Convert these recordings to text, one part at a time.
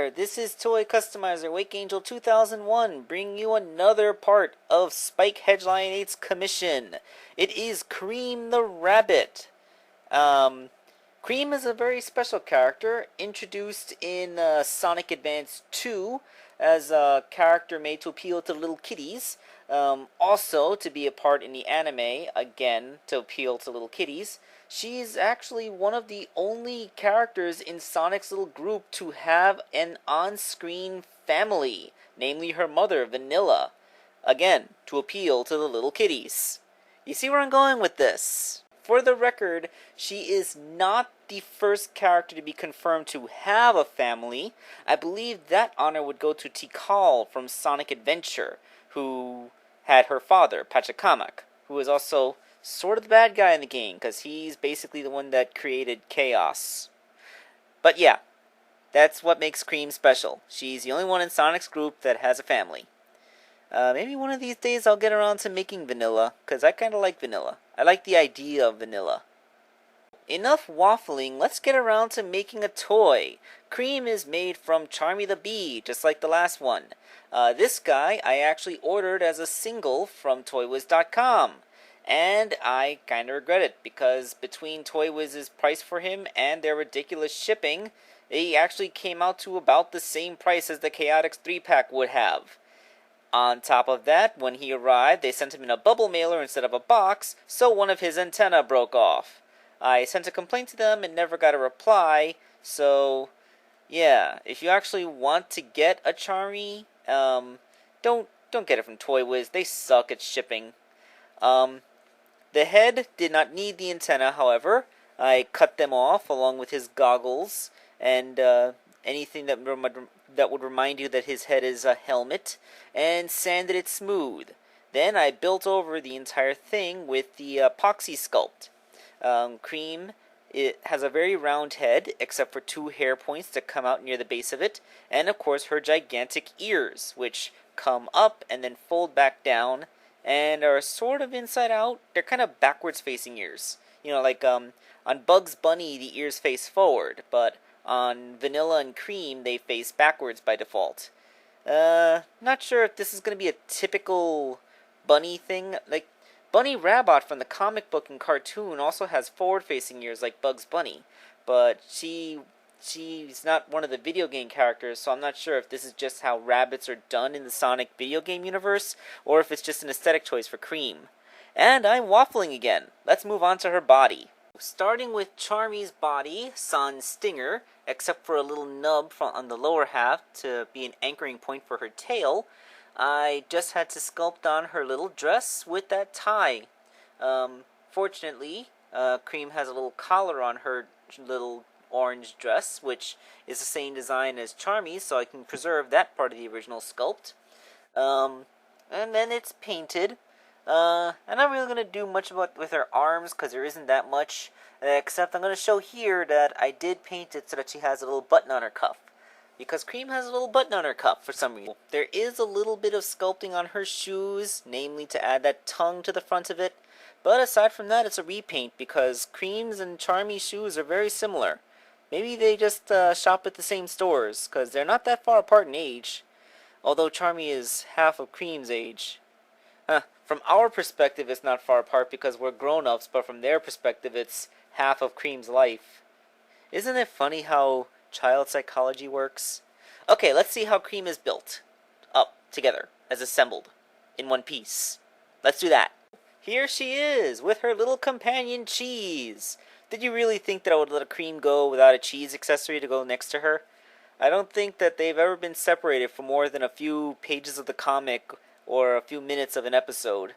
there! This is Toy Customizer Wake Angel 2001, bringing you another part of Spike Hedgelion 8's commission. It is Cream the Rabbit. Cream is a very special character, introduced in Sonic Advance 2 as a character made to appeal to little kiddies. Also to be a part in the anime, again, to appeal to little kiddies. She's actually one of the only characters in Sonic's little group to have an on-screen family, namely her mother, Vanilla. Again, to appeal to the little kiddies. You see where I'm going with this? For the record, she is not the first character to be confirmed to have a family. I believe that honor would go to Tikal from Sonic Adventure, who had her father, Pachacamac, who is also sort of the bad guy in the game, because he's basically the one that created chaos. But yeah, that's what makes Cream special. She's the only one in Sonic's group that has a family. Maybe one of these days I'll get around to making Vanilla, because I kind of like Vanilla. I like the idea of Vanilla. Enough waffling, let's get around to making a toy. Cream is made from Charmy the Bee, just like the last one. This guy I actually ordered as a single from ToyWiz.com. And I kind of regret it, because between ToyWiz's price for him and their ridiculous shipping, they actually came out to about the same price as the Chaotix 3-pack would have. On top of that, when he arrived, they sent him in a bubble mailer instead of a box, so one of his antennae broke off. I sent a complaint to them and never got a reply, so yeah, if you actually want to get a Charmy, don't get it from ToyWiz. They suck at shipping. The head did not need the antenna, however. I cut them off along with his goggles and anything that would remind you that his head is a helmet, and sanded it smooth. Then I built over the entire thing with the epoxy sculpt. Cream, it has a very round head, except for 2 hair points that come out near the base of it, and of course her gigantic ears, which come up and then fold back down, and are sort of inside out. They're kind of backwards facing ears. You know, like on Bugs Bunny the ears face forward, but on Vanilla and Cream they face backwards by default. Not sure if this is going to be a typical bunny thing. Like, Bunny Rabbit from the comic book and cartoon also has forward-facing ears like Bugs Bunny, but she's not one of the video game characters, so I'm not sure if this is just how rabbits are done in the Sonic video game universe, or if it's just an aesthetic choice for Cream. And I'm waffling again. Let's move on to her body. Starting with Charmy's body, sans stinger, except for a little nub on the lower half to be an anchoring point for her tail, I just had to sculpt on her little dress with that tie. Fortunately, Cream has a little collar on her little orange dress, which is the same design as Charmy's, so I can preserve that part of the original sculpt. And then it's painted. I'm not really going to do much with her arms, because there isn't that much, except I'm going to show here that I did paint it so that she has a little button on her cuff. Because Cream has a little button on her cuff for some reason. There is a little bit of sculpting on her shoes, namely to add that tongue to the front of it. But aside from that, it's a repaint, because Cream's and Charmy's shoes are very similar. Maybe they just shop at the same stores, because they're not that far apart in age. Although Charmy is half of Cream's age. From our perspective, it's not far apart because we're grown-ups, but from their perspective, it's half of Cream's life. Isn't it funny how child psychology works? Okay, let's see how Cream is built. Up, together, as assembled, in one piece. Let's do that. Here she is, with her little companion Cheese. Did you really think that I would let a Cream go without a cheese accessory to go next to her? I don't think that they've ever been separated for more than a few pages of the comic or a few minutes of an episode.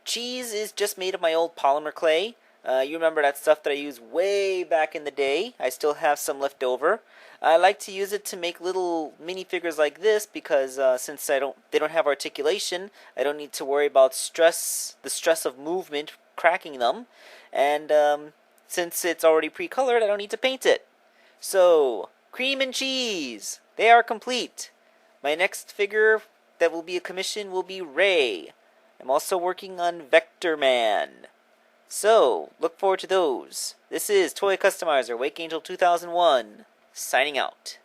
Cheese is just made of my old polymer clay. You remember that stuff that I used way back in the day. I still have some left over. I like to use it to make little minifigures like this because since they don't have articulation, I don't need to worry about the stress of movement cracking them. And since it's already pre-colored, I don't need to paint it. So, Cream and Cheese, they are complete. My next figure that will be a commission will be Ray. I'm also working on Vector Man. So, look forward to those. This is Toy Customizer Wake Angel 2001, signing out.